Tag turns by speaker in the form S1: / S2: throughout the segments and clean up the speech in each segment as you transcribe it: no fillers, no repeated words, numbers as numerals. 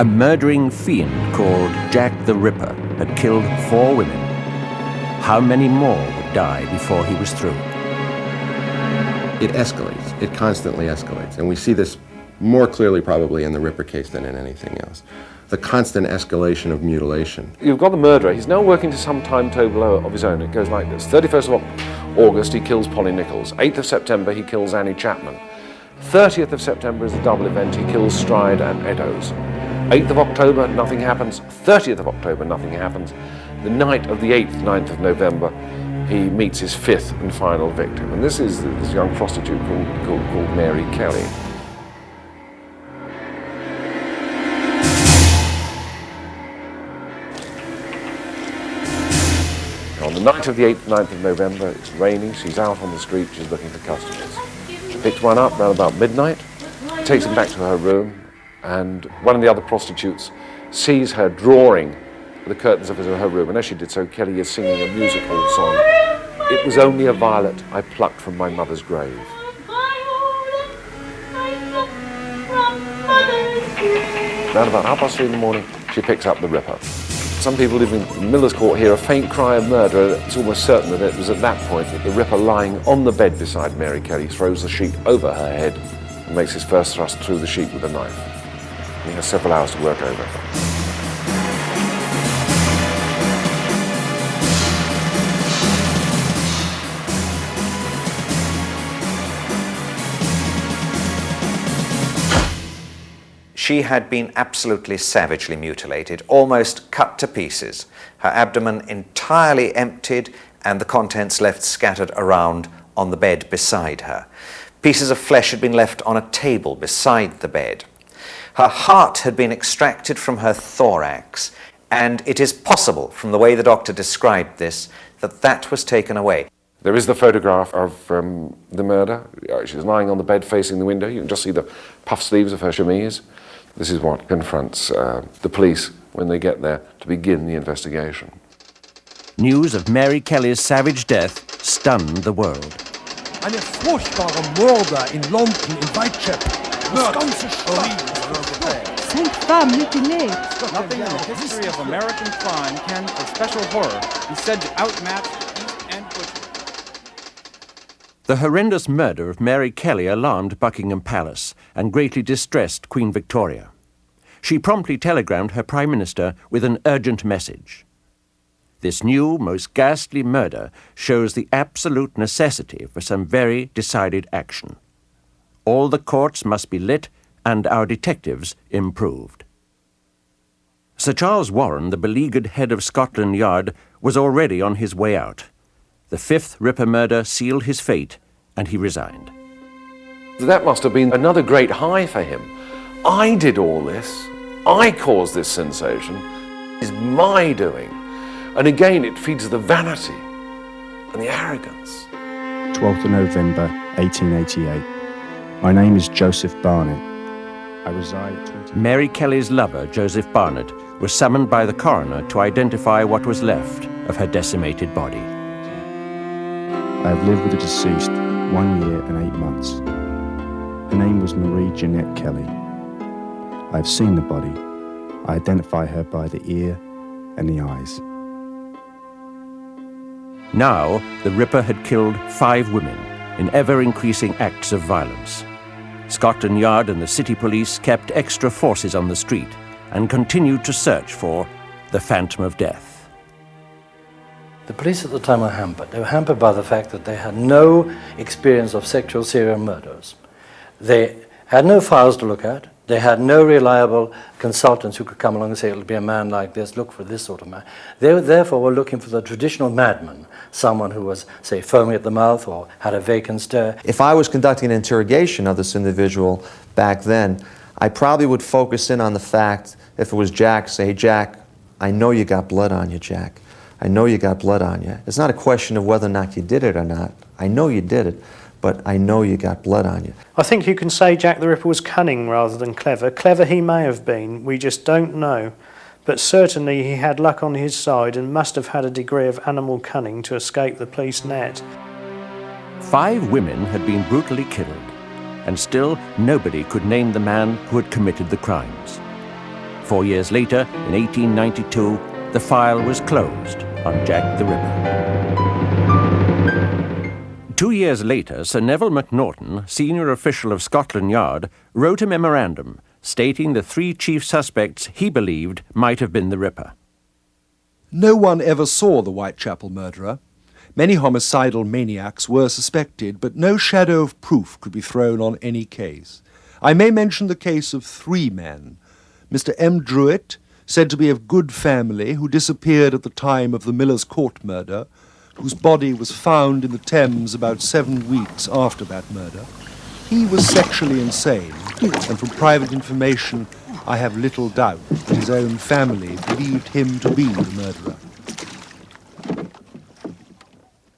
S1: A murdering fiend called Jack the Ripper had killed 4 women. How many more would die before he was through?
S2: It escalates. It constantly escalates. And we see this more clearly probably in the Ripper case than in anything else. The constant escalation of mutilation.
S3: You've got the murderer. He's now working to some timetable of his own. It goes like this. 31st of August, he kills Polly Nichols. 8th of September, he kills Annie Chapman. 30th of September is the double event. He kills Stride and Eddowes. 8th of October, nothing happens. 30th of October, nothing happens. The night of the 8th, 9th of November, he meets his 5th and final victim. And this is this young prostitute called Mary Kelly. On the night of the 8th, 9th of November, it's raining, she's out on the street, she's looking for customers. She picks one up around about midnight, takes him back to her room, and one of the other prostitutes sees her drawing the curtains of her room, and as she did so, Kelly is singing a musical song. It was only a violet I plucked from my mother's grave. Around about 3:30 in the morning, she picks up the Ripper. Some people living in Miller's Court hear a faint cry of murder. It's almost certain that it was at that point that the Ripper, lying on the bed beside Mary Kelly, throws the sheet over her head and makes his first thrust through the sheet with a knife. He has several hours to work over.
S4: She had been absolutely savagely mutilated, almost cut to pieces, her abdomen entirely emptied and the contents left scattered around on the bed beside her. Pieces of flesh had been left on a table beside the bed. Her heart had been extracted from her thorax, and it is possible, from the way the doctor described this, that that was taken away.
S3: There is the photograph of the murder. She's lying on the bed facing the window. You can just see the puff sleeves of her chemise. This is what confronts the police when they get there to begin the investigation.
S1: News of Mary Kelly's savage death stunned the world.
S5: Eine furchtbare Morde in London, in Whitechapel. Das ganze Stadt.
S6: 5 femmes mutilées.
S7: Nothing in the history of American crime can, for special horror, be said to outmatch East End butchery.
S1: The horrendous murder of Mary Kelly alarmed Buckingham Palace and greatly distressed Queen Victoria. She promptly telegrammed her Prime Minister with an urgent message. This new, most ghastly murder shows the absolute necessity for some very decided action. All the courts must be lit and our detectives improved. Sir Charles Warren, the beleaguered head of Scotland Yard, was already on his way out. The 5th Ripper murder sealed his fate, and he resigned.
S3: That must have been another great high for him. I did all this. I caused this sensation. It's my doing. And again, it feeds the vanity and the arrogance.
S8: 12th of November, 1888. My name is Joseph Barnett. I reside at 20...
S1: Mary Kelly's lover, Joseph Barnett, was summoned by the coroner to identify what was left of her decimated body.
S8: I have lived with the deceased 1 year and 8 months. Her name was Marie Jeanette Kelly. I have seen the body. I identify her by the ear and the eyes.
S1: Now, the Ripper had killed 5 women in ever-increasing acts of violence. Scotland Yard and the city police kept extra forces on the street and continued to search for the Phantom of Death.
S9: The police at the time were hampered. They were hampered by the fact that they had no experience of sexual serial murders. They had no files to look at. They had no reliable consultants who could come along and say, it'll be a man like this, look for this sort of man. They therefore were looking for the traditional madman, someone who was, say, foaming at the mouth or had a vacant stare.
S10: If I was conducting an interrogation of this individual back then, I probably would focus in on the fact, if it was Jack, say, hey, Jack, I know you got blood on you, Jack. I know you got blood on you. It's not a question of whether or not you did it or not. I know you did it, but I know you got blood on you.
S11: I think you can say Jack the Ripper was cunning rather than clever. Clever he may have been, we just don't know. But certainly he had luck on his side and must have had a degree of animal cunning to escape the police net.
S1: 5 women had been brutally killed, and still nobody could name the man who had committed the crimes. 4 years later, in 1892, the file was closed on Jack the Ripper. 2 years later, Sir Neville Macnaghten, senior official of Scotland Yard, wrote a memorandum stating the 3 chief suspects he believed might have been the Ripper.
S12: No one ever saw the Whitechapel murderer. Many homicidal maniacs were suspected, but no shadow of proof could be thrown on any case. I may mention the case of 3 men. Mr. M. Druitt, said to be of good family, who disappeared at the time of the Miller's Court murder, whose body was found in the Thames about 7 weeks after that murder. He was sexually insane, and from private information, I have little doubt that his own family believed him to be the murderer.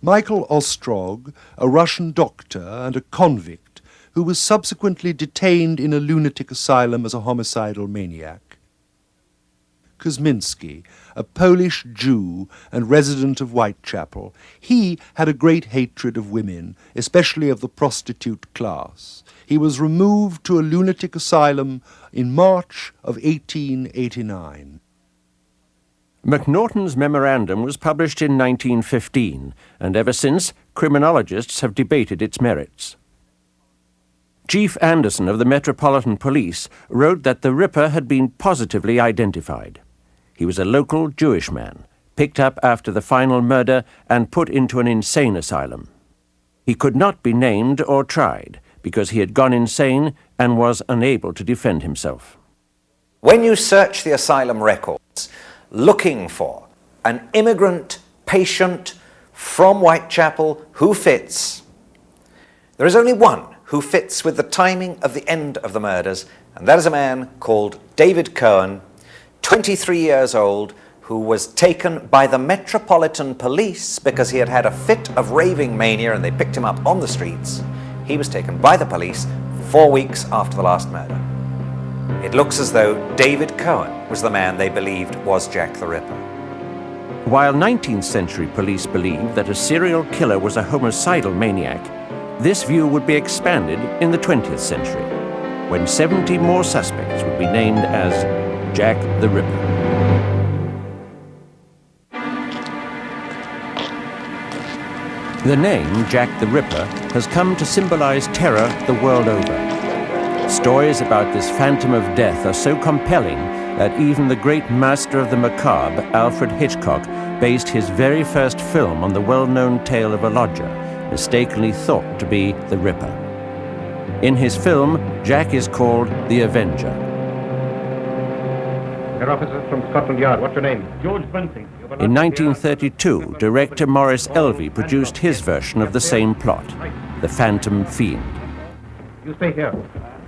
S12: Michael Ostrog, a Russian doctor and a convict, who was subsequently detained in a lunatic asylum as a homicidal maniac. Kuzminski, a Polish Jew and resident of Whitechapel. He had a great hatred of women, especially of the prostitute class. He was removed to a lunatic asylum in March of 1889.
S1: Macnaghten's memorandum was published in 1915, and ever since, criminologists have debated its merits. Chief Anderson of the Metropolitan Police wrote that the Ripper had been positively identified. He was a local Jewish man, picked up after the final murder and put into an insane asylum. He could not be named or tried because he had gone insane and was unable to defend himself.
S4: When you search the asylum records looking for an immigrant patient from Whitechapel who fits, there is only one who fits with the timing of the end of the murders, and that is a man called David Cohen, 23 years old, who was taken by the Metropolitan Police because he had had a fit of raving mania and they picked him up on the streets. He was taken by the police 4 weeks after the last murder. It looks as though David Cohen was the man they believed was Jack the Ripper.
S1: While 19th century police believed that a serial killer was a homicidal maniac, this view would be expanded in the 20th century, when 70 more suspects would be named as Jack the Ripper. The name Jack the Ripper has come to symbolize terror the world over. Stories about this phantom of death are so compelling that even the great master of the macabre, Alfred Hitchcock, based his very first film on the well-known tale of a lodger, mistakenly thought to be the Ripper. In his film, Jack is called the Avenger.
S13: Your officers from Scotland Yard, what's your name? George Bunting.
S1: In 1932, director Maurice Elvey produced his version of the same plot, The Phantom Fiend.
S13: You stay here.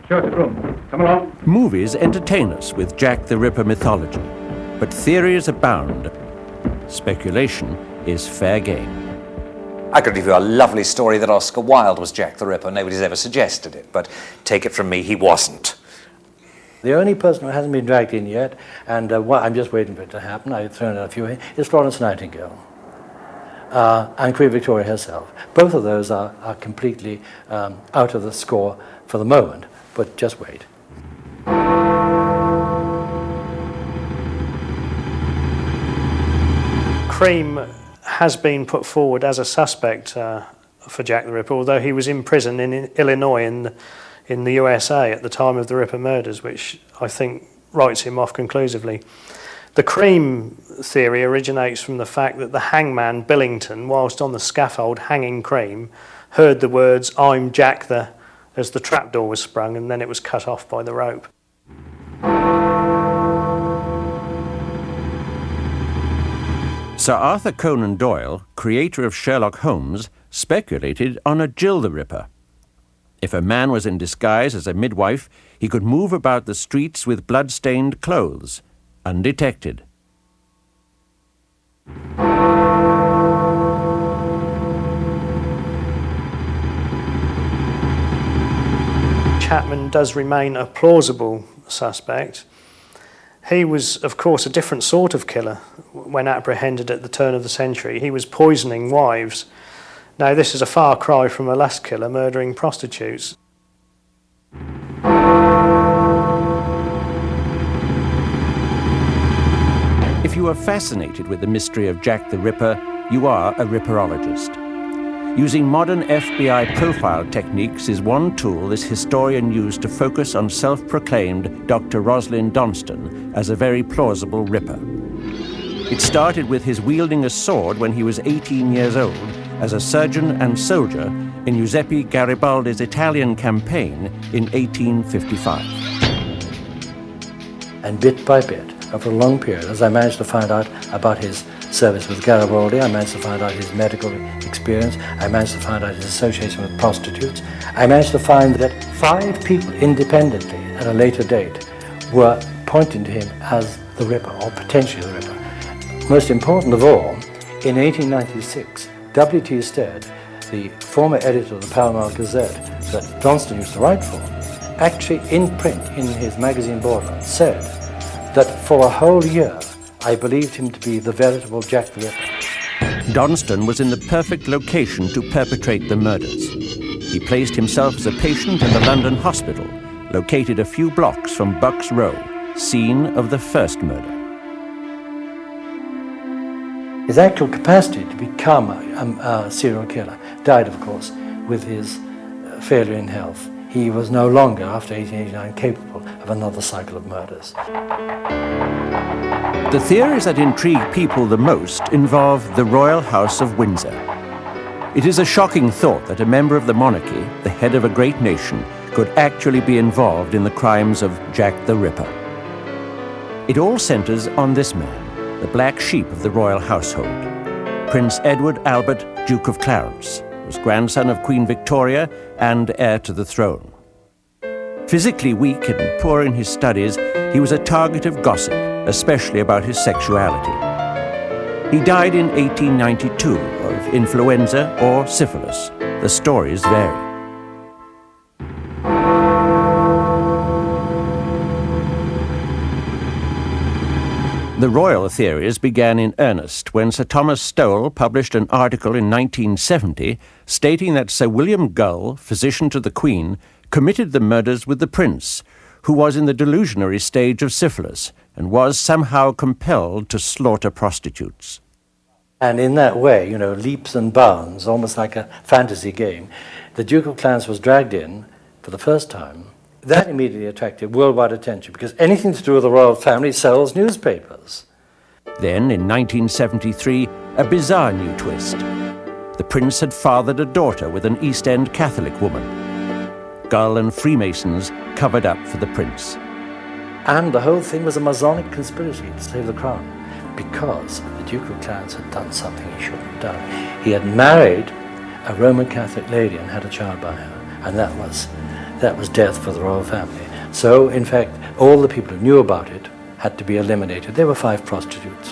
S13: Show us the room. Come along.
S1: Movies entertain us with Jack the Ripper mythology, but theories abound. Speculation is fair game.
S4: I could give you a lovely story that Oscar Wilde was Jack the Ripper. Nobody's ever suggested it, but take it from me, he wasn't.
S9: The only person who hasn't been dragged in yet, and I'm just waiting for it to happen, I've thrown out a few in, is Florence Nightingale and Queen Victoria herself. Both of those are completely out of the score for the moment, but just wait.
S11: Cream has been put forward as a suspect for Jack the Ripper, although he was in prison in Illinois in the USA at the time of the Ripper murders, which I think writes him off conclusively. The Cream theory originates from the fact that the hangman Billington, whilst on the scaffold hanging Cream, heard the words, "I'm Jack the," as the trapdoor was sprung, and then it was cut off by the rope.
S1: Sir Arthur Conan Doyle, creator of Sherlock Holmes, speculated on a Jill the Ripper. If a man was in disguise as a midwife, he could move about the streets with blood-stained clothes, undetected.
S11: Chapman does remain a plausible suspect. He was, of course, a different sort of killer when apprehended at the turn of the century. He was poisoning wives. Now, this is a far cry from a lust killer murdering prostitutes.
S1: you are fascinated with the mystery of Jack the Ripper, you are a ripperologist. Using modern FBI profile techniques is one tool this historian used to focus on self-proclaimed Dr. Rosalind Donston as a very plausible Ripper. It started with his wielding a sword when he was 18 years old as a surgeon and soldier in Giuseppe Garibaldi's Italian campaign in 1855.
S9: And bit by bit, over a long period, as I managed to find out about his service with Garibaldi, I managed to find out his medical experience, I managed to find out his association with prostitutes, I managed to find that 5 people independently at a later date were pointing to him as the Ripper, or potentially the Ripper. Most important of all, in 1896, W.T. Stead, the former editor of the Pall Mall Gazette that Donston used to write for, actually in print in his magazine Borderland said that for a whole year I believed him to be the veritable Jack the Ripper.
S1: Donston was in the perfect location to perpetrate the murders. He placed himself as a patient in the London hospital, located a few blocks from Bucks Row, scene of the first murder.
S9: His actual capacity to become a serial killer died, of course, with his failure in health. He was no longer, after 1889, capable of another cycle of murders.
S1: The theories that intrigue people the most involve the Royal House of Windsor. It is a shocking thought that a member of the monarchy, the head of a great nation, could actually be involved in the crimes of Jack the Ripper. It all centers on this man, the black sheep of the royal household. Prince Edward Albert, Duke of Clarence, was grandson of Queen Victoria and heir to the throne. Physically weak and poor in his studies, he was a target of gossip, especially about his sexuality. He died in 1892 of influenza or syphilis. The stories vary. The royal theories began in earnest when Sir Thomas Stowell published an article in 1970 stating that Sir William Gull, physician to the Queen, committed the murders with the prince, who was in the delusionary stage of syphilis and was somehow compelled to slaughter prostitutes.
S9: And in that way, leaps and bounds, almost like a fantasy game, the Duke of Clarence was dragged in for the first time. That immediately attracted worldwide attention because anything to do with the royal family sells newspapers.
S1: Then, in 1973, a bizarre new twist. The prince had fathered a daughter with an East End Catholic woman. Gull and Freemasons covered up for the prince.
S9: And the whole thing was a Masonic conspiracy to save the crown because the Duke of Clarence had done something he shouldn't have done. He had married a Roman Catholic lady and had a child by her, and that was death for the royal family. So, in fact, all the people who knew about it had to be eliminated. There were 5 prostitutes.